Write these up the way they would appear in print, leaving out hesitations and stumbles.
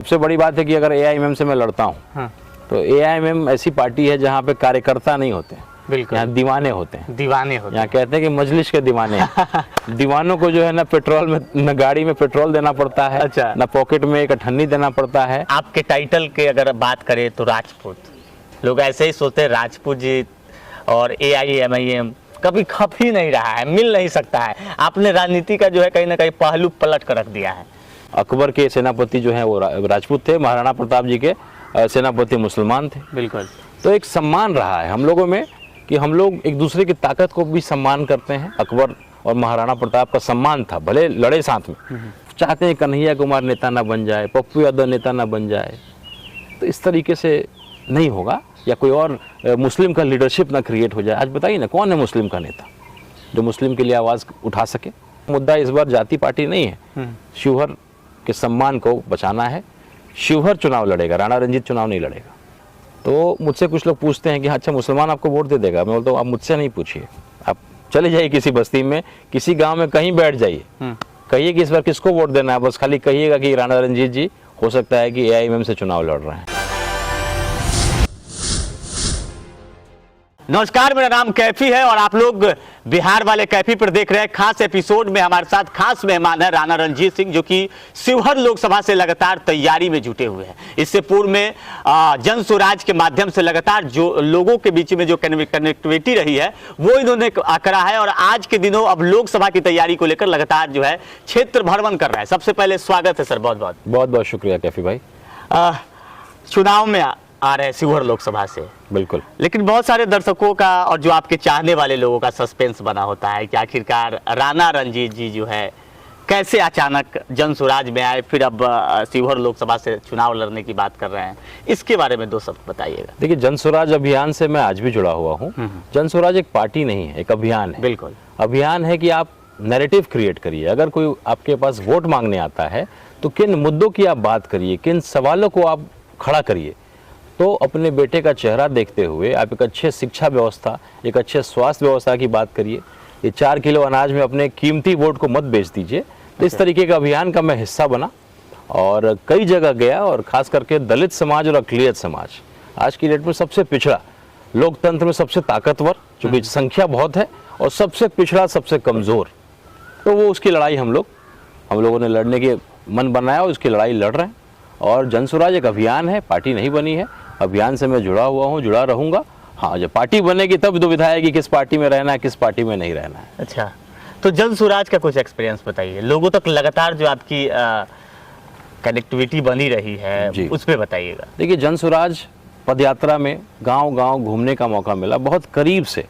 सबसे बड़ी बात है कि अगर एआईएमएम से मैं लड़ता हूँ तो एआईएमएम ऐसी पार्टी है जहाँ पे कार्यकर्ता नहीं होते हैं, बिल्कुल यहाँ दीवाने होते हैं। यहाँ कहते हैं कि मजलिस के दीवाने हैं। दीवानों को जो है ना पेट्रोल में, न गाड़ी में पेट्रोल देना पड़ता है, अच्छा, ना पॉकेट में एक अठन्नी देना पड़ता है। आपके टाइटल के अगर बात करें तो राजपूत, लोग ऐसे ही सोचते हैं राजपूत जी और एआईएमआईएम कभी खप ही नहीं रहा है, मिल नहीं सकता है। आपने राजनीति का जो है कहीं ना कहीं पहलू पलट कर रख दिया है। अकबर के सेनापति जो है वो राजपूत थे, महाराणा प्रताप जी के सेनापति मुसलमान थे। बिल्कुल। तो एक सम्मान रहा है हम लोगों में कि हम लोग एक दूसरे की ताकत को भी सम्मान करते हैं। अकबर और महाराणा प्रताप का सम्मान था, भले लड़े साथ में। चाहते हैं कन्हैया कुमार नेता ना बन जाए, पप्पू यादव नेता ना बन जाए, तो इस तरीके से नहीं होगा, या कोई और मुस्लिम का लीडरशिप ना क्रिएट हो जाए। आज बताइए ना कौन है मुस्लिम का नेता जो मुस्लिम के लिए आवाज़ उठा सके। मुद्दा इस बार जाति पार्टी नहीं है, शिवहर के सम्मान को बचाना है। शिवहर चुनाव लड़ेगा, राणा रंजीत चुनाव नहीं लड़ेगा। तो मुझसे कुछ लोग पूछते हैं कि अच्छा मुसलमान आपको वोट दे देगा। मैं बोलता हूँ आप मुझसे नहीं पूछिए, आप चले जाइए किसी बस्ती में, किसी गांव में कहीं बैठ जाइए, कहिए कि इस बार किसको वोट देना है, बस खाली कहिएगा कि राणा रंजीत जी हो सकता है कि एआईएमएम से चुनाव लड़ रहे हैं। नमस्कार, मेरा नाम कैफी है और आप लोग बिहार वाले कैफी पर देख रहे हैं खास एपिसोड में। हमारे साथ खास मेहमान है राणा रंजीत सिंह, जो कि शिवहर लोकसभा से लगातार तैयारी में जुटे हुए हैं। इससे पूर्व में जन स्वराज के माध्यम से लगातार जो लोगों के बीच में जो कनेक्टिविटी रही है वो इन्होंने करा है, और आज के दिनों अब लोकसभा की तैयारी को लेकर लगातार जो है क्षेत्र भ्रमण कर रहा है। सबसे पहले स्वागत है सर, बहुत बहुत शुक्रिया कैफी भाई। चुनाव में आ रहे हैं शिवहर लोकसभा से, बिल्कुल, लेकिन बहुत सारे दर्शकों का और जो आपके चाहने वाले लोगों का सस्पेंस बना होता है कि आखिरकार राणा रंजीत जी जो है कैसे अचानक जन स्वराज में आए, फिर अब शिवहर लोकसभा से चुनाव लड़ने की बात कर रहे हैं। इसके बारे में दो शब्द बताइएगा। देखिए, जन स्वराज अभियान से मैं आज भी जुड़ा हुआ हूँ। जन स्वराज एक पार्टी नहीं है, एक अभियान है। बिल्कुल, अभियान है कि आप नैरेटिव क्रिएट करिए। अगर कोई आपके पास वोट मांगने आता है तो किन मुद्दों की आप बात करिए, किन सवालों को आप खड़ा करिए। तो अपने बेटे का चेहरा देखते हुए आप एक अच्छे शिक्षा व्यवस्था, एक अच्छे स्वास्थ्य व्यवस्था की बात करिए। ये 4 किलो अनाज में अपने कीमती वोट को मत बेच दीजिए। तो इस तरीके का अभियान का मैं हिस्सा बना और कई जगह गया, और खास करके दलित समाज और अक़लियत समाज आज की डेट में सबसे पिछड़ा, लोकतंत्र में सबसे ताकतवर, चूँकि संख्या बहुत है, और सबसे पिछड़ा, सबसे कमज़ोर। तो वो उसकी लड़ाई हम लोगों ने लड़ने के मन बनाया और उसकी लड़ाई लड़ रहे हैं। और जन स्वराज एक अभियान है, पार्टी नहीं बनी है। अभियान से मैं जुड़ा हुआ हूँ, जुड़ा रहूँगा। हाँ, जब पार्टी बनेगी तब दुविधा है कि किस पार्टी में रहना है, किस पार्टी में नहीं रहना है। अच्छा, तो जन स्वराज का कुछ एक्सपीरियंस बताइए। लोगों तक लगातार जो आपकी कनेक्टिविटी बनी रही है उस पर बताइएगा। देखिए, जन स्वराज पदयात्रा में गांव-गांव घूमने का मौका मिला, बहुत करीब से।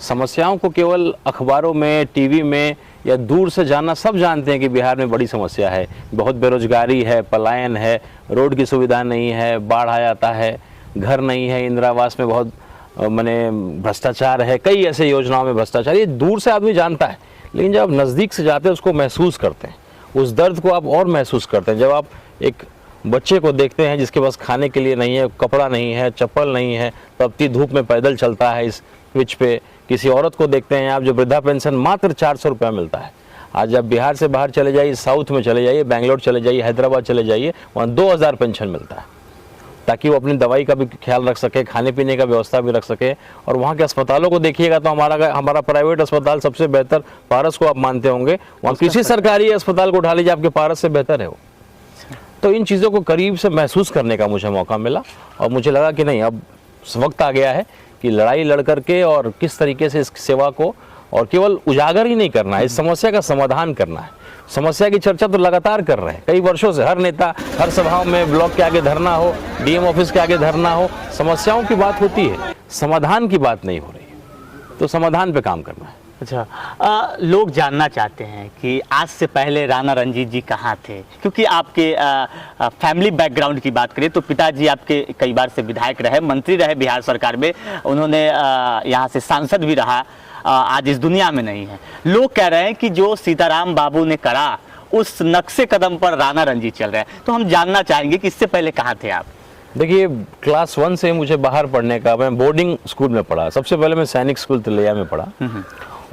समस्याओं को केवल अखबारों में, टीवी में या दूर से जानना, सब जानते हैं कि बिहार में बड़ी समस्या है, बहुत बेरोजगारी है, पलायन है, रोड की सुविधा नहीं है, बाढ़ आ जाता है, घर नहीं है, इंदिरा आवास में बहुत माने भ्रष्टाचार है, कई ऐसे योजनाओं में भ्रष्टाचार। ये दूर से आदमी जानता है, लेकिन जब आप नज़दीक से जाते हैं उसको महसूस करते हैं, उस दर्द को आप और महसूस करते हैं। जब आप एक बच्चे को देखते हैं जिसके पास खाने के लिए नहीं है, कपड़ा नहीं है, चप्पल नहीं है, तपती धूप में पैदल चलता है इस पिच पे। किसी औरत को देखते हैं आप जो वृद्धा पेंशन मात्र 400 रुपया मिलता है। आज आप बिहार से बाहर चले जाइए, साउथ में चले जाइए, बेंगलोर चले जाइए, हैदराबाद चले जाइए, वहाँ 2000 पेंशन मिलता है, ताकि वो अपनी दवाई का भी ख्याल रख सके, खाने पीने का व्यवस्था भी रख सके। और वहाँ के अस्पतालों को देखिएगा तो हमारा प्राइवेट अस्पताल सबसे बेहतर, पारस को आप मानते होंगे, वहाँ किसी सरकारी अस्पताल को उठा लीजिए, आपके पारस से बेहतर है वो। तो इन चीज़ों को करीब से महसूस करने का मुझे मौका मिला, और मुझे लगा कि नहीं, अब वक्त आ गया है कि लड़ाई लड़ करके और किस तरीके से इस सेवा को और केवल उजागर ही नहीं करना है, इस समस्या का समाधान करना है। समस्या की चर्चा तो लगातार कर रहे हैं कई वर्षों से, हर नेता हर सभाओं में, ब्लॉक के आगे धरना हो, डीएम ऑफिस के आगे धरना हो, समस्याओं की बात होती है, समाधान की बात नहीं हो रही है। तो समाधान पे काम करना है। अच्छा, लोग जानना चाहते हैं कि आज से पहले राणा रंजीत जी कहाँ थे, क्योंकि आपके फैमिली बैकग्राउंड की बात करें तो पिताजी आपके कई बार से विधायक रहे, मंत्री रहे बिहार सरकार में, उन्होंने यहाँ से सांसद भी रहा, आज इस दुनिया में नहीं है। लोग कह रहे हैं कि जो सीताराम बाबू ने करा उस नक्शे कदम पर राणा रंजीत चल रहे हैं। तो हम जानना चाहेंगे कि इससे पहले कहाँ थे आप। देखिए, क्लास 1 से मुझे बाहर पढ़ने का, मैं बोर्डिंग स्कूल में पढ़ा। सबसे पहले मैं सैनिक स्कूल तिलैया में पढ़ा,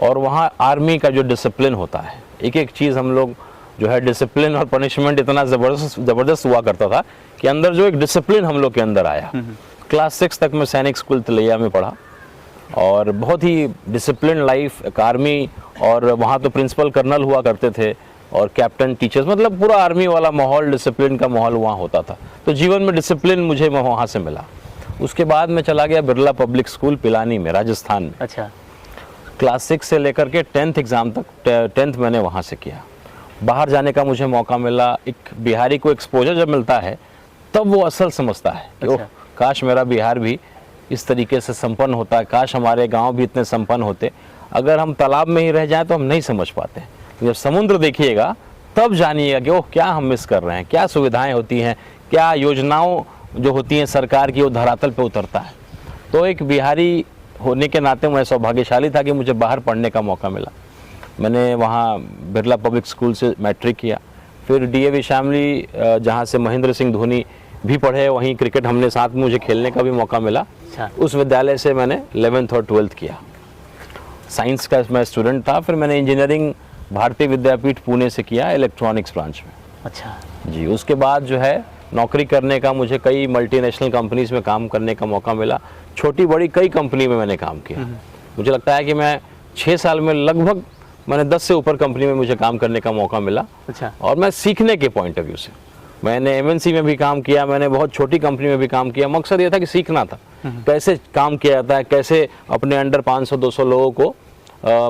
और वहाँ आर्मी का जो डिसिप्लिन होता है, एक एक चीज़ हम लोग जो है डिसिप्लिन और पनिशमेंट इतना ज़बरदस्त हुआ करता था कि अंदर जो एक डिसिप्लिन हम लोग के अंदर आया। क्लास 6 तक मैं सैनिक स्कूल तिलैया में पढ़ा और बहुत ही डिसिप्लिन लाइफ, एक आर्मी, और वहाँ तो प्रिंसिपल कर्नल हुआ करते थे और कैप्टन, टीचर्स, मतलब पूरा आर्मी वाला माहौल, डिसिप्लिन का माहौल वहाँ होता था। तो जीवन में डिसिप्लिन मुझे वहाँ से मिला। उसके बाद मैं चला गया बिरला पब्लिक स्कूल पिलानी में, राजस्थान में। अच्छा। क्लास 6 से लेकर के 10th एग्ज़ाम तक, 10th मैंने वहाँ से किया। बाहर जाने का मुझे मौका मिला। एक बिहारी को एक्सपोजर जब मिलता है तब वो असल समझता है कि ओह, काश मेरा बिहार भी इस तरीके से संपन्न होता है, काश हमारे गांव भी इतने संपन्न होते। अगर हम तालाब में ही रह जाएं तो हम नहीं समझ पाते। तो जब समुद्र देखिएगा तब जानिएगा कि ओह, क्या हम मिस कर रहे हैं, क्या सुविधाएं होती हैं, क्या योजनाओं जो होती हैं सरकार की, वो धरातल पे उतरता है। तो एक बिहारी होने के नाते मैं सौभाग्यशाली था कि मुझे बाहर पढ़ने का मौका मिला। मैंने वहाँ बिरला पब्लिक स्कूल से मैट्रिक किया, फिर DAV शामली, जहाँ से महेंद्र सिंह धोनी भी पढ़े, वहीं क्रिकेट हमने साथ में, मुझे खेलने का भी मौका मिला। उस विद्यालय से मैंने 11th और 12th किया। साइंस का मैं स्टूडेंट था। फिर मैंने इंजीनियरिंग भारतीय विद्यापीठ पुणे से किया, इलेक्ट्रॉनिक्स ब्रांच में। अच्छा जी। उसके बाद जो है नौकरी करने का, मुझे कई मल्टीनेशनल कंपनीज़ में काम करने का मौका मिला। छोटी बड़ी कई कंपनी में मैंने काम किया। मुझे लगता है कि मैं 6 साल में लगभग मैंने 10 से ऊपर कंपनी में मुझे काम करने का मौका मिला। अच्छा। और मैं सीखने के पॉइंट ऑफ व्यू से मैंने MNC में भी काम किया, मैंने बहुत छोटी कंपनी में भी काम किया। मकसद ये था कि सीखना था कैसे काम किया जाता है, कैसे अपने अंडर 500-200 लोगों को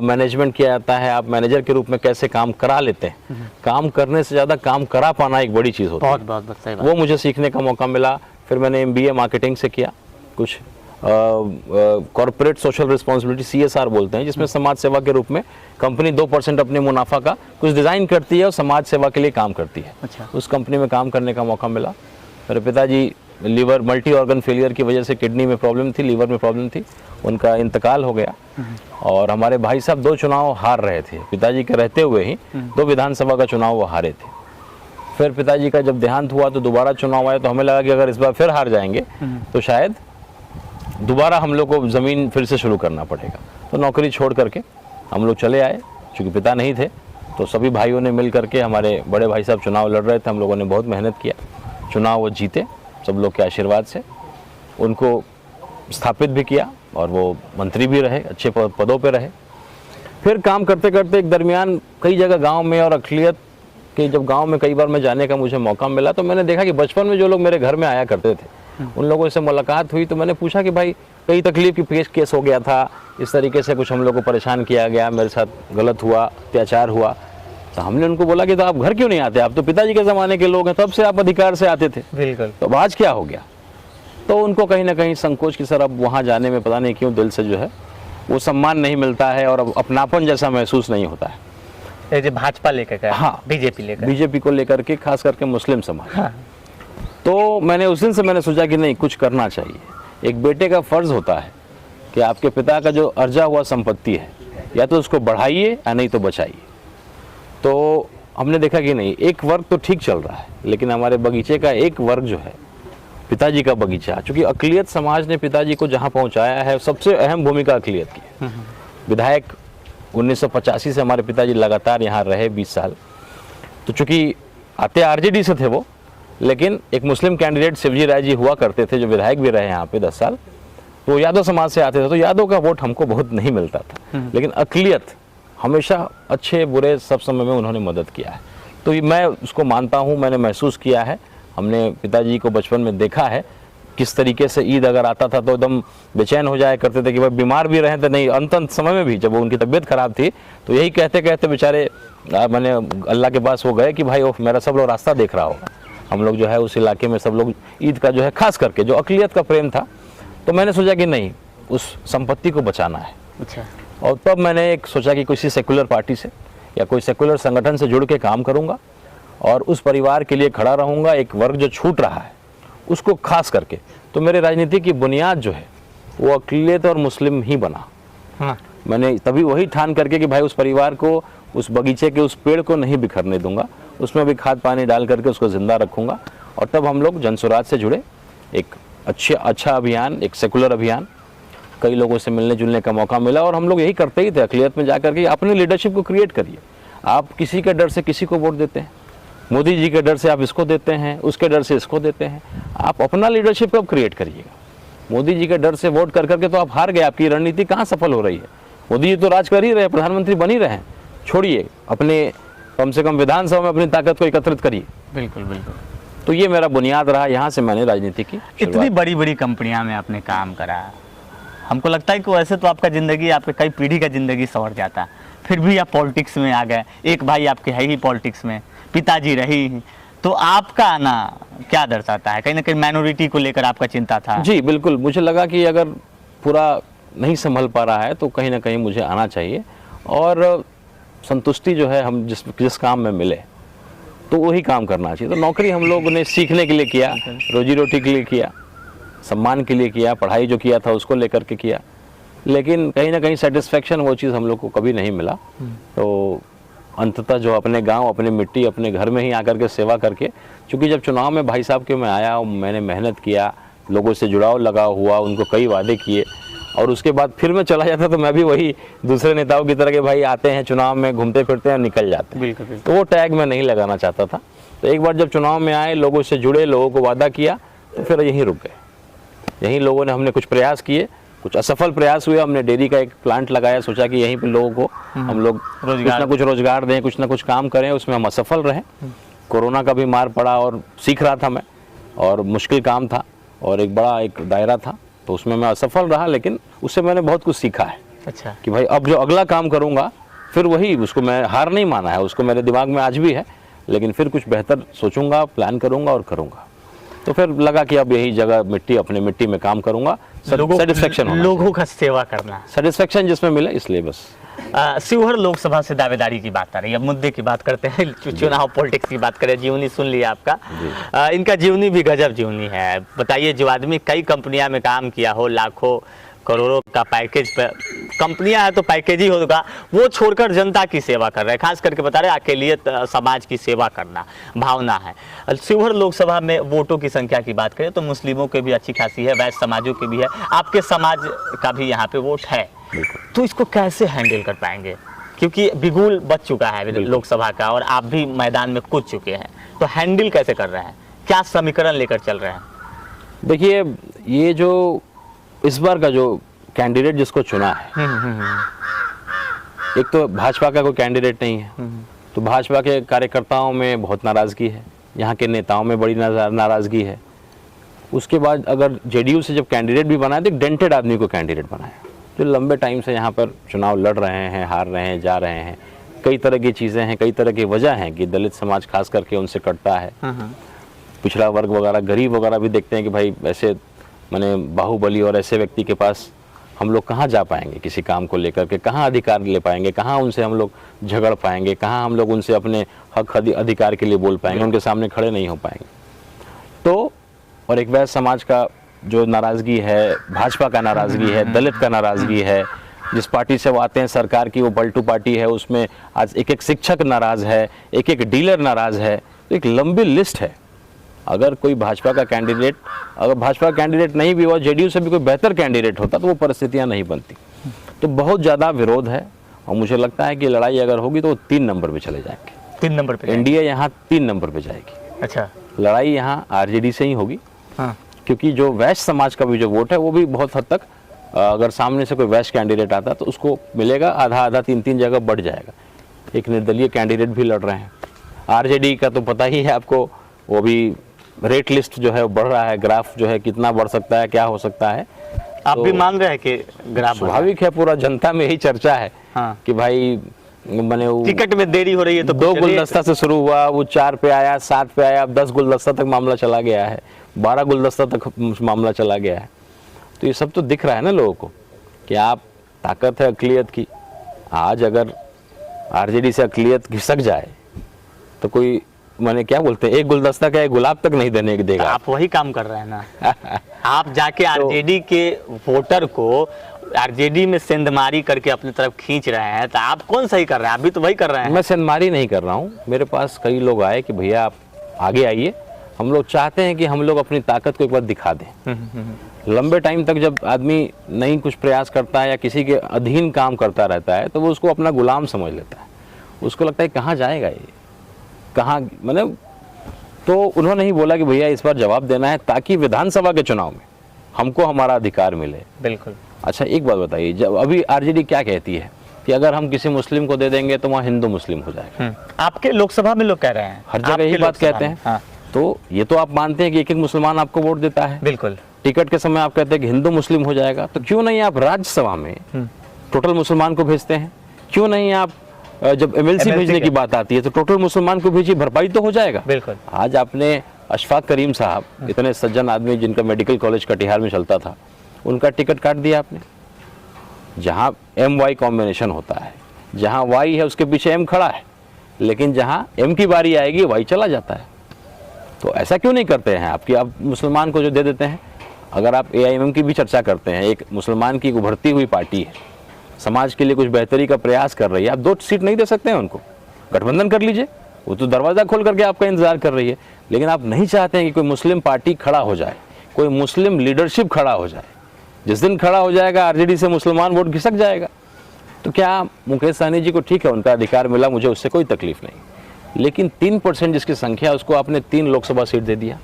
मैनेजमेंट किया जाता है, आप मैनेजर के रूप में कैसे काम करा लेते हैं। काम करने से ज़्यादा काम करा पाना एक बड़ी चीज़ होती है। बहुत सही बात। वो मुझे सीखने का मौका मिला। फिर मैंने MBA मार्केटिंग से किया, कुछ कॉर्पोरेट सोशल रिस्पॉन्सिबिलिटी, CSR बोलते हैं, जिसमें समाज सेवा के रूप में कंपनी 2% अपने मुनाफा का कुछ डिज़ाइन करती है और समाज सेवा के लिए काम करती है। अच्छा। उस कंपनी में काम करने का मौका मिला। मेरे पिताजी लीवर मल्टी ऑर्गन फेलियर की वजह से, किडनी में प्रॉब्लम थी, लीवर में प्रॉब्लम थी, उनका इंतकाल हो गया। और हमारे भाई साहब 2 चुनाव हार रहे थे, पिताजी के रहते हुए ही 2 विधानसभा का चुनाव वो हारे थे। फिर पिताजी का जब देहांत हुआ तो दोबारा चुनाव आया, तो हमें लगा कि अगर इस बार फिर हार जाएंगे तो शायद दोबारा हम लोग को ज़मीन फिर से शुरू करना पड़ेगा। तो नौकरी छोड़ करके हम लोग चले आए। चूँकि पिता नहीं थे तो सभी भाइयों ने मिल करके, हमारे बड़े भाई साहब चुनाव लड़ रहे थे, हम लोगों ने बहुत मेहनत किया, चुनाव वो जीते सब लोग के आशीर्वाद से। उनको स्थापित भी किया और वो मंत्री भी रहे, अच्छे पदों पे रहे। फिर काम करते करते एक दरमियान कई जगह गांव में और अक़लियत के, जब गांव में कई बार मैं जाने का मुझे मौका मिला, तो मैंने देखा कि बचपन में जो लोग मेरे घर में आया करते थे उन लोगों से मुलाकात हुई। तो मैंने पूछा कि भाई, कई तकलीफ की केस हो गया था, इस तरीके से कुछ हम लोग को परेशान किया गया, मेरे साथ गलत हुआ, अत्याचार हुआ। तो हमने उनको बोला कि तो आप घर क्यों नहीं आते, आप तो पिताजी के ज़माने के लोग हैं, तब से आप अधिकार से आते थे। बिल्कुल। तो आज क्या हो गया? तो उनको कहीं ना कहीं संकोच की सर, अब वहाँ जाने में पता नहीं क्यों दिल से जो है वो सम्मान नहीं मिलता है और अब अपनापन जैसा महसूस नहीं होता है। ये भाजपा लेकर, हाँ, बीजेपी को लेकर के, खास करके मुस्लिम समाज। हाँ। तो मैंने उस दिन से मैंने सोचा कि नहीं, कुछ करना चाहिए। एक बेटे का फर्ज होता है कि आपके पिता का जो अर्जा हुआ संपत्ति है, या तो उसको बढ़ाइए या नहीं तो बचाइए। तो हमने देखा कि नहीं, एक वर्ग तो ठीक चल रहा है, लेकिन हमारे बगीचे का एक वर्ग जो है, पिताजी का बगीचा, चूंकि अक़लियत समाज ने पिताजी को जहां पहुंचाया है, सबसे अहम भूमिका अक़लियत की है। विधायक 1985 से हमारे पिताजी लगातार यहाँ रहे 20 साल। तो चूंकि आते RJD से थे वो, लेकिन एक मुस्लिम कैंडिडेट शिवजी राय जी हुआ करते थे जो विधायक भी रहे यहाँ पे 10 साल, तो यादव समाज से आते थे। तो यादव का वोट हमको बहुत नहीं मिलता था, लेकिन अक़लियत हमेशा अच्छे बुरे सब समय में उन्होंने मदद किया है। तो मैं उसको मानता हूँ, मैंने महसूस किया है। हमने पिताजी को बचपन में देखा है किस तरीके से ईद अगर आता था तो एकदम बेचैन हो जाया करते थे कि भाई बीमार भी रहे थे, नहीं अंत समय में भी जब उनकी तबीयत खराब थी तो यही कहते कहते बेचारे, मैंने अल्लाह के पास वो गए कि भाई ओह, मेरा सब लोग रास्ता देख रहा होगा। हम लोग जो है उस इलाके में सब लोग ईद का जो है, खास करके जो अक़लियत का प्रेम था, तो मैंने सोचा कि नहीं, उस संपत्ति को बचाना है। अच्छा। और तब मैंने एक सोचा कि किसी सेकुलर पार्टी से या कोई सेकुलर संगठन से जुड़ के काम करूँगा और उस परिवार के लिए खड़ा रहूँगा। एक वर्ग जो छूट रहा है उसको खास करके, तो मेरे राजनीति की बुनियाद जो है वो अक़लियत और मुस्लिम ही बना। हाँ। मैंने तभी वही ठान करके कि भाई उस परिवार को, उस बगीचे के उस पेड़ को नहीं बिखरने दूंगा, उसमें भी खाद पानी डाल करके उसको ज़िंदा रखूँगा। और तब हम लोग जनसुराज से जुड़े, एक अच्छा अभियान, एक सेकुलर अभियान, कई लोगों से मिलने जुलने का मौका मिला और हम लोग यही करते ही थे। अक़लियत में जाकर के अपनी लीडरशिप को क्रिएट करिए, आप किसी के डर से किसी को वोट देते हैं, मोदी जी के डर से आप इसको देते हैं, उसके डर से इसको देते हैं। आप अपना लीडरशिप कब क्रिएट करिएगा। मोदी जी के डर से वोट कर करके तो आप हार गए, आपकी रणनीति कहाँ सफल हो रही है। मोदी जी तो राज कर ही रहे, प्रधानमंत्री बन ही रहे हैं। छोड़िए, अपने कम से कम विधानसभा में अपनी ताकत को एकत्रित करिए। बिल्कुल बिल्कुल। तो ये मेरा बुनियाद रहा, यहाँ से मैंने राजनीति की इतनी बड़ी बड़ी कंपनियां में आपने काम करा, हमको लगता है कि वैसे तो आपका ज़िंदगी, आपके कई पीढ़ी का ज़िंदगी संवर जाता, फिर भी आप पॉलिटिक्स में आ गए। एक भाई आपके है ही पॉलिटिक्स में, पिताजी रही, तो आपका आना क्या दर्शाता है? कहीं ना कहीं माइनॉरिटी को लेकर आपका चिंता था? जी बिल्कुल, मुझे लगा कि अगर पूरा नहीं संभल पा रहा है तो कहीं ना कहीं मुझे आना चाहिए, और संतुष्टि जो है हम जिस काम में मिले तो वही काम करना चाहिए। तो नौकरी हम लोगों ने सीखने के लिए किया, रोजी रोटी के लिए किया, सम्मान के लिए किया, पढ़ाई जो किया था उसको लेकर के किया, लेकिन कहीं ना कहीं सेटिस्फेक्शन वो चीज़ हम लोग को कभी नहीं मिला। तो अंततः जो अपने गांव, अपनी मिट्टी, अपने घर में ही आकर के सेवा करके, क्योंकि जब चुनाव में भाई साहब के मैं आया, मैंने मेहनत किया, लोगों से जुड़ाव लगा हुआ, उनको कई वादे किए, और उसके बाद फिर मैं चला जाता तो मैं भी वही दूसरे नेताओं की तरह के भाई आते हैं चुनाव में, घूमते फिरते हैं, निकल जाते हैं। बिल्कुल बिल्कुल। तो वो टैग मैं नहीं लगाना चाहता था। तो एक बार जब चुनाव में आए, लोगों से जुड़े, लोगों को वादा किया, तो फिर यहीं रुक गए। यहीं लोगों ने, हमने कुछ प्रयास किए, कुछ असफल प्रयास हुए। हमने डेयरी का एक प्लांट लगाया, सोचा कि यहीं पे लोगों को हम लोग कुछ ना कुछ रोजगार दें, कुछ ना कुछ काम करें, उसमें हम असफल रहे। कोरोना का भी मार पड़ा और सीख रहा था मैं, और मुश्किल काम था और एक बड़ा एक दायरा था, तो उसमें मैं असफल रहा, लेकिन उससे मैंने बहुत कुछ सीखा है। अच्छा। कि भाई अब जो अगला काम करूँगा फिर वही, उसको मैं हार नहीं माना है, उसको मेरे दिमाग में आज भी है, लेकिन फिर कुछ बेहतर सोचूंगा, प्लान करूँगा और करूँगा। तो फिर लगा कि अब यही जगह मिट्टी, अपने मिट्टी में काम करूँगा, सेटिस्फेक्शन होना, लोगों का सेवा करना, सेटिस्फेक्शन जिसमें मिले, इसलिए बस। शिवहर लोकसभा से दावेदारी की बात आ रही है, अब मुद्दे की बात करते हैं, चुनाव पॉलिटिक्स की बात करें। जीवनी सुन लिया आपका, इनका जीवनी भी गजब जीवनी है। बताइए, जो आदमी कई कंपनियां में काम किया हो, लाखों करोड़ों का पैकेज पे, कंपनियां है तो पैकेज ही होगा, वो छोड़कर जनता की सेवा कर रहे हैं, खास करके बता रहे हैं अकेलियत, समाज की सेवा करना भावना है। शिवहर लोकसभा में वोटों की संख्या की बात करें तो मुस्लिमों के भी अच्छी खासी है, वैश्य समाजों की भी है, आपके समाज का भी यहाँ पे वोट है, तो इसको कैसे हैंडल कर पाएंगे? क्योंकि बिगुल बच चुका है लोकसभा का और आप भी मैदान में कूद चुके हैं, तो हैंडल कैसे कर रहे हैं, क्या समीकरण लेकर चल रहे हैं? देखिए, ये जो इस बार का जो कैंडिडेट जिसको चुना है, एक तो भाजपा का कोई कैंडिडेट नहीं है, तो भाजपा के कार्यकर्ताओं में बहुत नाराजगी है, यहाँ के नेताओं में बड़ी नाराजगी है। उसके बाद अगर जेडीयू से जब कैंडिडेट भी बनाया तो एक डेंटेड आदमी को कैंडिडेट बनाया, जो लंबे टाइम से यहाँ पर चुनाव लड़ रहे हैं, हार रहे हैं, जा रहे हैं। कई तरह की चीज़ें हैं, कई तरह की वजह हैं कि दलित समाज खास करके उनसे कटता है, पिछड़ा वर्ग वगैरह, गरीब वगैरह भी देखते हैं कि भाई ऐसे माने बाहुबली और ऐसे व्यक्ति के पास हम लोग कहाँ जा पाएंगे किसी काम को लेकर के, कहाँ अधिकार ले पाएंगे, कहाँ उनसे हम लोग झगड़ पाएंगे, कहाँ हम लोग उनसे अपने हक अधिकार के लिए बोल पाएंगे, उनके सामने खड़े नहीं हो पाएंगे। तो और एक वैश्य समाज का जो नाराज़गी है, भाजपा का नाराज़गी है, दलित का नाराज़गी है, जिस पार्टी से वो आते हैं सरकार की वो पलटू पार्टी है, उसमें आज एक एक शिक्षक नाराज़ है, एक एक डीलर नाराज़ है, तो एक लंबी लिस्ट है। अगर कोई भाजपा का कैंडिडेट, अगर भाजपा का कैंडिडेट नहीं भी हुआ, जेडीयू से भी कोई बेहतर कैंडिडेट होता तो वो परिस्थितियां नहीं बनती। तो बहुत ज़्यादा विरोध है और मुझे लगता है कि लड़ाई अगर होगी तो वो 3 नंबर पे चले जाएंगे। 3 नंबर पे एनडीए यहाँ 3 नंबर पे जाएगी। अच्छा, लड़ाई यहाँ आरजेडी से ही होगी। हाँ। क्योंकि जो वैश्य समाज का भी जो वोट है वो भी बहुत हद तक, अगर सामने से कोई वैश्य कैंडिडेट आता तो उसको मिलेगा, आधा आधा 3-3 जगह बढ़ जाएगा। एक निर्दलीय कैंडिडेट भी लड़ रहे हैं। आरजेडी का तो पता ही है आपको, वो भी रेट लिस्ट जो है वो बढ़ रहा है, ग्राफ जो है कितना बढ़ सकता है, क्या हो सकता है। आप तो भी मान रहे हैं कि ग्राफ स्वाभाविक है, पूरा जनता में यही चर्चा है। हाँ। कि भाई मैंने टिकट में देरी हो रही है तो 2 गुलदस्ता से शुरू हुआ, वो 4 पे आया, 7 पे आया, अब 10 गुलदस्ता तक मामला चला गया है, 12 गुलदस्ता तक मामला चला गया है। तो ये सब तो दिख रहा है ना लोगों को कि आप ताकत है अक़लियत की। आज अगर आरजेडी से अक़लियत घिसक जाए तो कोई माने क्या बोलते हैं, एक गुलदस्ता का एक गुलाब तक नहीं देने देगा। आप वही काम कर रहे हैं ना। आप जाके आरजेडी के वोटर को आरजेडी में सेंधमारी करके अपनी तरफ खींच रहे हैं, तो आप कौन सही कर रहे हैं? आप भी तो वही कर रहे हैं। मैं सेंधमारी नहीं कर रहा हूँ। मेरे पास कई लोग आए कि भैया आप आगे आइए, हम लोग चाहते हैं कि हम लोग अपनी ताकत को एक बार दिखा दें। लंबे टाइम तक जब आदमी नहीं कुछ प्रयास करता है या किसी के अधीन काम करता रहता है तो वो उसको अपना गुलाम समझ लेता है। उसको लगता है कहाँ जाएगा ये, कहाँ, मतलब तो उन्होंने ही बोला कि भैया इस बार जवाब देना है ताकि विधानसभा के चुनाव में हमको हमारा अधिकार मिले। बिल्कुल। अच्छा एक बात बताइए, जब अभी आरजेडी क्या कहती है कि अगर हम किसी मुस्लिम को दे देंगे तो वहाँ हिंदू मुस्लिम हो जाएगा। आपके लोकसभा में लोग कह रहे हैं, हर जगह यही बात कहते हैं। हाँ। तो ये तो आप मानते हैं कि एक एक मुसलमान आपको वोट देता है, बिल्कुल। टिकट के समय आप कहते हैं कि हिंदू मुस्लिम हो जाएगा, तो क्यों नहीं आप राज्यसभा में टोटल मुसलमान को भेजते हैं? क्यों नहीं आप जब एमएलसी भेजने की बात आती है तो टोटल मुसलमान को भेजिए, भरपाई तो हो जाएगा। बिल्कुल। आज आपने अशफाक करीम साहब, इतने सज्जन आदमी जिनका मेडिकल कॉलेज कटिहार में चलता था, उनका टिकट काट दिया आपने। जहां एम वाई कॉम्बिनेशन होता है, जहां वाई है उसके पीछे एम खड़ा है, लेकिन जहां एम की बारी आएगी वाई चला जाता है। तो ऐसा क्यों नहीं करते हैं आप कि आप मुसलमान को जो दे देते हैं? अगर आप एआईएमएम की भी चर्चा करते हैं, एक मुसलमान की उभरती हुई पार्टी है, समाज के लिए कुछ बेहतरी का प्रयास कर रही है, आप 2 सीट नहीं दे सकते हैं उनको? गठबंधन कर लीजिए, वो तो दरवाज़ा खोल करके आपका इंतजार कर रही है। लेकिन आप नहीं चाहते हैं कि कोई मुस्लिम पार्टी खड़ा हो जाए, कोई मुस्लिम लीडरशिप खड़ा हो जाए। जिस दिन खड़ा हो जाएगा आरजेडी से मुसलमान वोट खिसक जाएगा। तो क्या मुकेश सहनी जी को ठीक है, उनका अधिकार मिला, मुझे उससे कोई तकलीफ नहीं, लेकिन 3% जिसकी संख्या है उसको आपने 3 लोकसभा सीट दे दिया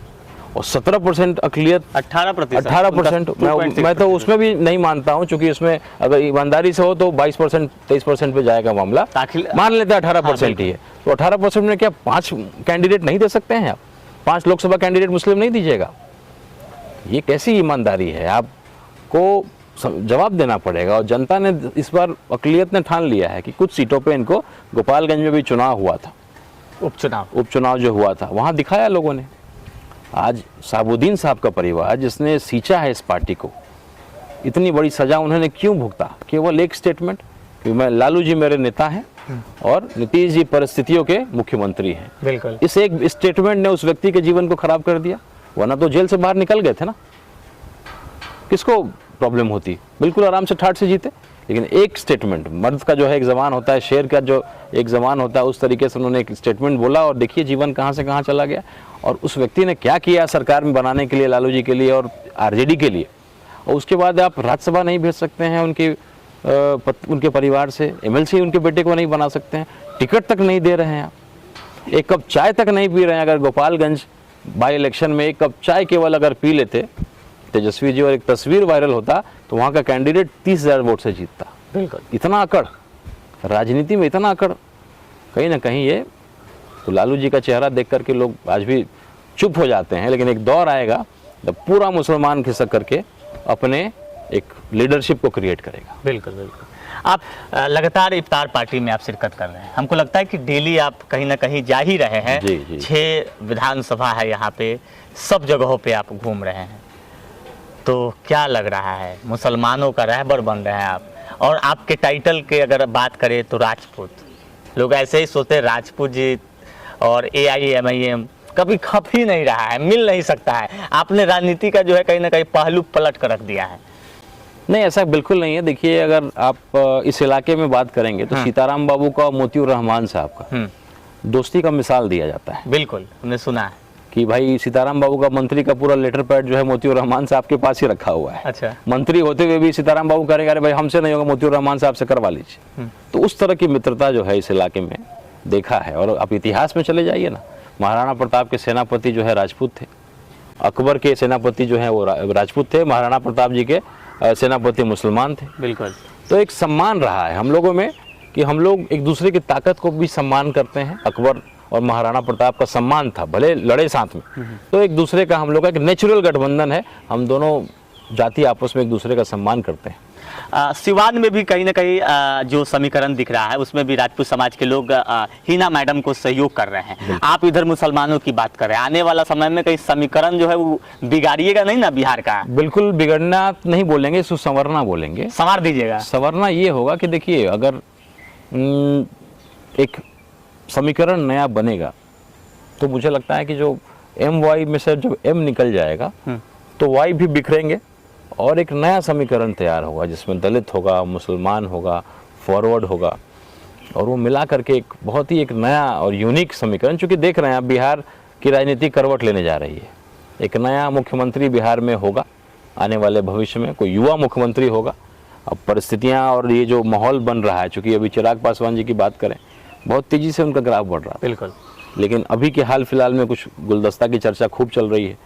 और 17% अकलियत, 18%। मैं तो उसमें भी नहीं मानता हूं, क्योंकि उसमें अगर ईमानदारी से हो तो 22% 23% पे जाएगा मामला, मान लेते हैं 18% ही है। तो 18% में क्या 5 कैंडिडेट नहीं दे सकते हैं आप? 5 लोकसभा कैंडिडेट मुस्लिम नहीं दीजिएगा? ये कैसी ईमानदारी है? आपको जवाब देना पड़ेगा। और जनता ने इस बार, अकलियत ने ठान लिया है कि कुछ सीटों पे इनको, गोपालगंज में भी चुनाव हुआ था, उपचुनाव जो हुआ था, वहां दिखाया लोगों ने। आज साबुद्दीन साहब का परिवार जिसने सींचा है इस पार्टी को, इतनी बड़ी सजा उन्होंने क्यों भुगता? केवल एक स्टेटमेंट कि मैं, लालू जी मेरे नेता हैं और नीतीश जी परिस्थितियों के मुख्यमंत्री हैं। बिल्कुल। इस एक स्टेटमेंट ने उस व्यक्ति के जीवन को खराब कर दिया, वरना तो जेल से बाहर निकल गए थे ना। किसको प्रॉब्लम होती? बिल्कुल आराम से ठाठ से जीते। लेकिन एक स्टेटमेंट, मर्द का जो है एक जबान होता है, शेर का जो एक जबान होता है, उस तरीके से उन्होंने एक स्टेटमेंट बोला और देखिए जीवन कहाँ से कहाँ चला गया। और उस व्यक्ति ने क्या किया सरकार में बनाने के लिए, लालू जी के लिए और आरजेडी के लिए। और उसके बाद आप राज्यसभा नहीं भेज सकते हैं उनके परिवार से, एमएलसी उनके बेटे को नहीं बना सकते हैं, टिकट तक नहीं दे रहे हैं आप, एक कप चाय तक नहीं पी रहे हैं। अगर गोपालगंज बाई इलेक्शन में एक कप चाय केवल अगर पी लेते तेजस्वी जी और एक तस्वीर वायरल होता तो वहाँ का कैंडिडेट 30,000 वोट से जीतता। बिल्कुल। इतना अकड़, राजनीति में इतना अकड़, कहीं ना कहीं ये तो लालू जी का चेहरा देख करके लोग आज भी चुप हो जाते हैं। लेकिन एक दौर आएगा जब पूरा मुसलमान खिसक करके अपने एक लीडरशिप को क्रिएट करेगा। बिल्कुल बिल्कुल। आप लगातार इफ्तार पार्टी में आप शिरकत कर रहे हैं, हमको लगता है कि डेली आप कहीं ना कहीं जा ही रहे हैं। जी, जी। 6 विधानसभा है यहाँ पे, सब जगहों पे आप घूम रहे हैं, तो क्या लग रहा है? मुसलमानों का रहबर बन रहे हैं आप, और आपके टाइटल के अगर बात करें तो राजपूत, लोग ऐसे ही सोचते हैं राजपूत जी और AIMIM कभी खप ही नहीं रहा है, मिल नहीं सकता है। आपने राजनीति का जो है कहीं ना कहीं पहलू पलट कर रख दिया है। नहीं, ऐसा बिल्कुल नहीं है। देखिए, अगर आप इस इलाके में बात करेंगे तो सीताराम बाबू का, मोतियूर रहमान साहब का दोस्ती का मिसाल दिया जाता है। बिल्कुल, हमने सुना है कि भाई सीताराम बाबू का मंत्री का पूरा लेटर पैड जो है मोतियूर रहमान साहब के पास ही रखा हुआ है। अच्छा। मंत्री होते हुए भी सीताराम बाबू करेंगे, अरे भाई हमसे नहीं होगा, मोतियूर रहमान साहब से करवा लीजिए। तो उस तरह की मित्रता जो है इस इलाके में देखा है। और आप इतिहास में चले जाइए ना, महाराणा प्रताप के सेनापति जो है राजपूत थे, अकबर के सेनापति जो है वो राजपूत थे, महाराणा प्रताप जी के सेनापति मुसलमान थे। बिल्कुल। तो एक सम्मान रहा है हम लोगों में कि हम लोग एक दूसरे की ताकत को भी सम्मान करते हैं। अकबर और महाराणा प्रताप का सम्मान था, भले लड़े साथ में, तो एक दूसरे का हम लोग का एक नेचुरल गठबंधन है। हम दोनों जाति आपस में एक दूसरे का सम्मान करते हैं। सिवान में भी कहीं ना कहीं जो समीकरण दिख रहा है उसमें भी राजपूत समाज के लोग हिना मैडम को सहयोग कर रहे हैं। आप इधर मुसलमानों की बात कर रहे हैं, आने वाला समय में कहीं समीकरण जो है वो बिगाड़िएगा नहीं ना बिहार का? बिल्कुल बिगड़ना नहीं बोलेंगे, इसको संवरना बोलेंगे। संवार दीजिएगा। संवरना ये होगा कि देखिए, अगर एक समीकरण नया बनेगा तो मुझे लगता है कि जो MY में से जब M निकल जाएगा तो Y भी बिखरेंगे और एक नया समीकरण तैयार होगा जिसमें दलित होगा, मुसलमान होगा, फॉरवर्ड होगा, और वो मिला करके एक बहुत ही एक नया और यूनिक समीकरण, चूँकि देख रहे हैं आप बिहार की राजनीति करवट लेने जा रही है। एक नया मुख्यमंत्री बिहार में होगा आने वाले भविष्य में, कोई युवा मुख्यमंत्री होगा। अब परिस्थितियाँ और ये जो माहौल बन रहा है, चूँकि अभी चिराग पासवान जी की बात करें बहुत तेज़ी से उनका ग्राफ बढ़ रहा था। बिल्कुल। लेकिन अभी के हाल फिलहाल में कुछ गुलदस्ता की चर्चा खूब चल रही है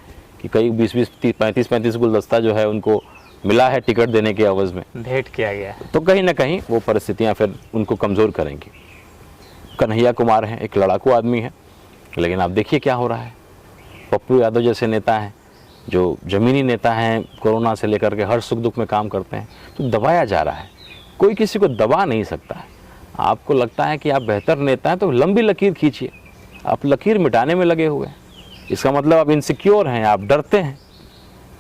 कि कई 20-20, 35-35 गुलदस्ता जो है उनको मिला है टिकट देने के एवज में, भेंट किया गया है। तो कहीं ना कहीं वो परिस्थितियां फिर उनको कमज़ोर करेंगी। कन्हैया कुमार हैं, एक लड़ाकू आदमी है, लेकिन आप देखिए क्या हो रहा है। पप्पू यादव जैसे नेता हैं जो ज़मीनी नेता हैं, कोरोना से लेकर के हर सुख दुख में काम करते हैं, तो दबाया जा रहा है। कोई किसी को दबा नहीं सकता है। आपको लगता है कि आप बेहतर नेता हैं तो लंबी लकीर खींचिए, आप लकीर मिटाने में लगे हुए हैं। इसका मतलब आप इनसिक्योर हैं, आप डरते हैं।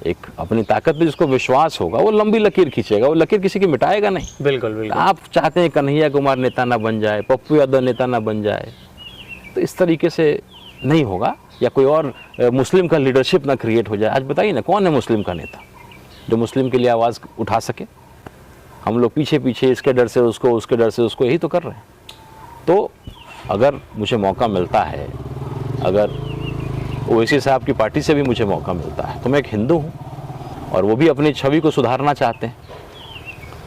एक अपनी ताकत पे जिसको विश्वास होगा वो लंबी लकीर खींचेगा, वो लकीर किसी की मिटाएगा नहीं। बिल्कुल बिल्कुल। आप चाहते हैं कन्हैया कुमार नेता ना बन जाए, पप्पू यादव नेता ना बन जाए, तो इस तरीके से नहीं होगा। या कोई और मुस्लिम का लीडरशिप ना क्रिएट हो जाए। आज बताइए ना कौन है मुस्लिम का नेता जो मुस्लिम के लिए आवाज़ उठा सके। हम लोग पीछे पीछे इसके डर से उसको, उसके डर से उसको, यही तो कर रहे हैं। तो अगर मुझे मौका मिलता है, अगर ओवैसी साहब की पार्टी से भी मुझे मौका मिलता है, तो मैं एक हिंदू हूँ और वो भी अपनी छवि को सुधारना चाहते हैं,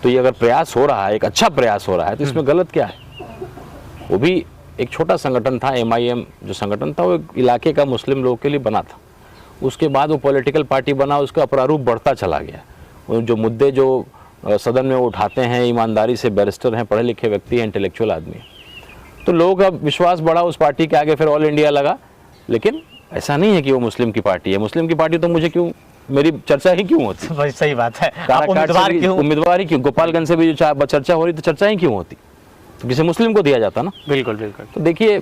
तो ये अगर प्रयास हो रहा है, एक अच्छा प्रयास हो रहा है, तो इसमें गलत क्या है। वो भी एक छोटा संगठन था, MIM जो संगठन था वो एक इलाके का मुस्लिम लोगों के लिए बना था। उसके बाद वो पॉलिटिकल पार्टी बना, उसका प्रारूप बढ़ता चला गया। वो जो मुद्दे जो सदन में वो उठाते हैं, ईमानदारी से, बैरिस्टर हैं, पढ़े लिखे व्यक्ति हैं, इंटेलेक्चुअल आदमी हैं, तो लोगों का विश्वास बढ़ा उस पार्टी के आगे, फिर ऑल इंडिया लगा। लेकिन ऐसा नहीं है कि वो मुस्लिम की पार्टी है। मुस्लिम की पार्टी तो मुझे क्यों, मेरी चर्चा ही क्यों होती। सही बात है। आप उम्मीदवार ही क्यों, गोपालगंज से भी जो चर्चा हो रही तो चर्चा ही क्यों होती, तो किसी मुस्लिम को दिया जाता ना। बिल्कुल बिल्कुल। तो देखिए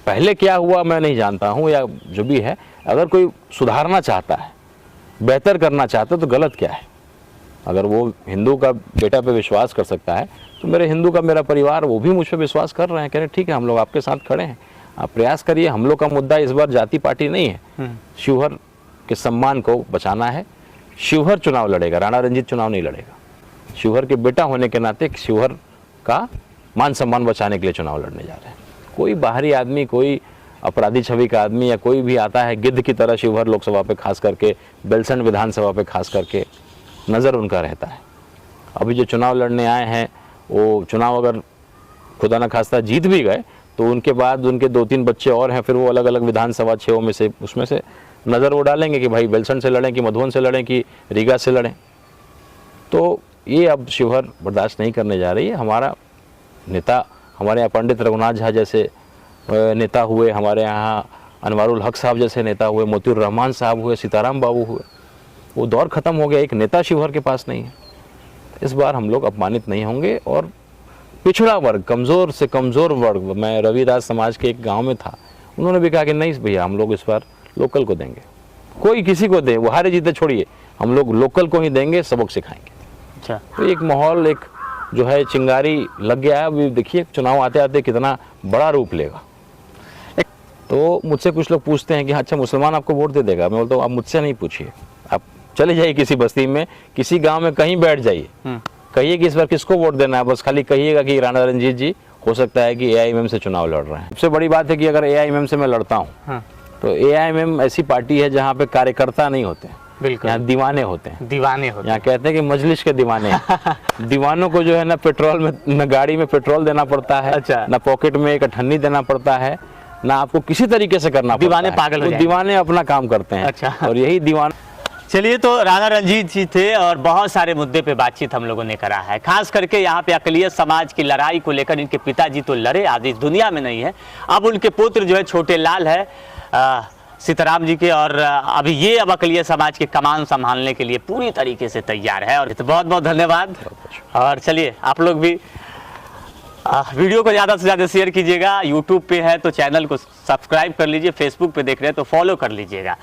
पहले क्या हुआ मैं नहीं जानता हूँ, या जो भी है, अगर कोई सुधारना चाहता है, बेहतर करना चाहता है, तो गलत क्या है। अगर वो हिंदू का बेटा पे विश्वास कर सकता है, तो मेरे हिंदू का मेरा परिवार वो भी मुझ पर विश्वास कर रहे हैं, कह रहे ठीक है हम लोग आपके साथ खड़े हैं, आप प्रयास करिए। हम लोग का मुद्दा इस बार जाति पार्टी नहीं है, शिवहर के सम्मान को बचाना है। शिवहर चुनाव लड़ेगा, राणा रंजीत चुनाव नहीं लड़ेगा। शिवहर के बेटा होने के नाते शिवहर का मान सम्मान बचाने के लिए चुनाव लड़ने जा रहे हैं। कोई बाहरी आदमी, कोई अपराधी छवि का आदमी या कोई भी आता है गिद्ध की तरह शिवहर लोकसभा पे, खास करके बेलसंड विधानसभा पे खास करके नज़र उनका रहता है। अभी जो चुनाव लड़ने आए हैं, वो चुनाव अगर खुदा न खास्ता जीत भी गए, तो उनके बाद उनके 2-3 बच्चे और हैं, फिर वो अलग अलग विधानसभा क्षेत्रों में से, उसमें से नज़र वो डालेंगे कि भाई बेलसंड से लड़ें कि मधुबन से लड़ें कि रीगा से लड़ें। तो ये अब शिवहर बर्दाश्त नहीं करने जा रही है। हमारा नेता, हमारे यहाँ पंडित रघुनाथ झा जैसे नेता हुए, हमारे यहाँ अनवारुल हक साहब जैसे नेता हुए, मोतीउर रहमान साहब हुए, सीताराम बाबू हुए, वो दौर ख़त्म हो गया। एक नेता शिवहर के पास नहीं है। इस बार हम लोग अपमानित नहीं होंगे। और पिछड़ा वर्ग, कमज़ोर से कमज़ोर वर्ग, मैं रविदास समाज के एक गांव में था, उन्होंने भी कहा कि नहीं भैया हम लोग इस बार लोकल को देंगे, कोई किसी को दे, वो हारे जीते छोड़िए, हम लोग लोकल को ही देंगे, सबक सिखाएंगे। अच्छा, तो एक माहौल, एक जो है चिंगारी लग गया है। अभी देखिए चुनाव आते आते कितना बड़ा रूप लेगा। तो मुझसे कुछ लोग पूछते हैं कि अच्छा मुसलमान आपको वोट दे देगा। मैं बोलता हूँ आप मुझसे नहीं पूछिए, आप चले जाइए किसी बस्ती में, किसी गांव में कहीं बैठ जाइए, कहिए कि इस बार किसको वोट देना है, बस खाली कहिएगा कि राणा रंजीत जी हो सकता है कि AIMM से चुनाव लड़ रहे हैं। सबसे बड़ी बात है कि अगर AIMM से मैं लड़ता हूँ, तो AIMM ऐसी पार्टी है जहाँ पे कार्यकर्ता नहीं होते हैं, बिल्कुल, यहाँ दीवाने होते हैं। दीवाने होते हैं। यहाँ कहते हैं कि मजलिस के दीवाने हैं। दीवानों को जो है ना पेट्रोल में, न गाड़ी में पेट्रोल देना पड़ता है, अच्छा, न पॉकेट में एक अठन्नी देना पड़ता है, ना आपको किसी तरीके से करना पड़ता है। दीवाने पागल हो जाएंगे। दीवाने अपना काम करते हैं। अच्छा। और यही दीवान। चलिए, तो राणा रंजीत जी थे और बहुत सारे मुद्दे पे बातचीत हम लोगों ने करा है, खास करके यहाँ पे अकलियत समाज की लड़ाई को लेकर। इनके पिताजी तो लड़े, आज इस दुनिया में नहीं है, अब उनके पुत्र जो है छोटे लाल है सीताराम जी के, और अभी ये अब अकलियत समाज के कमान संभालने के लिए पूरी तरीके से तैयार है। और तो बहुत बहुत धन्यवाद। और चलिए आप लोग भी वीडियो को ज़्यादा से ज़्यादा शेयर कीजिएगा। यूट्यूब पे है तो चैनल को सब्सक्राइब कर लीजिए, फेसबुक पे देख रहे हैं तो फॉलो कर लीजिएगा।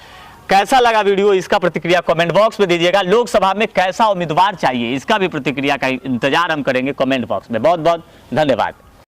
कैसा लगा वीडियो, इसका प्रतिक्रिया कमेंट बॉक्स में दीजिएगा। लोकसभा में कैसा उम्मीदवार चाहिए, इसका भी प्रतिक्रिया का इंतजार हम करेंगे कमेंट बॉक्स में। बहुत बहुत धन्यवाद।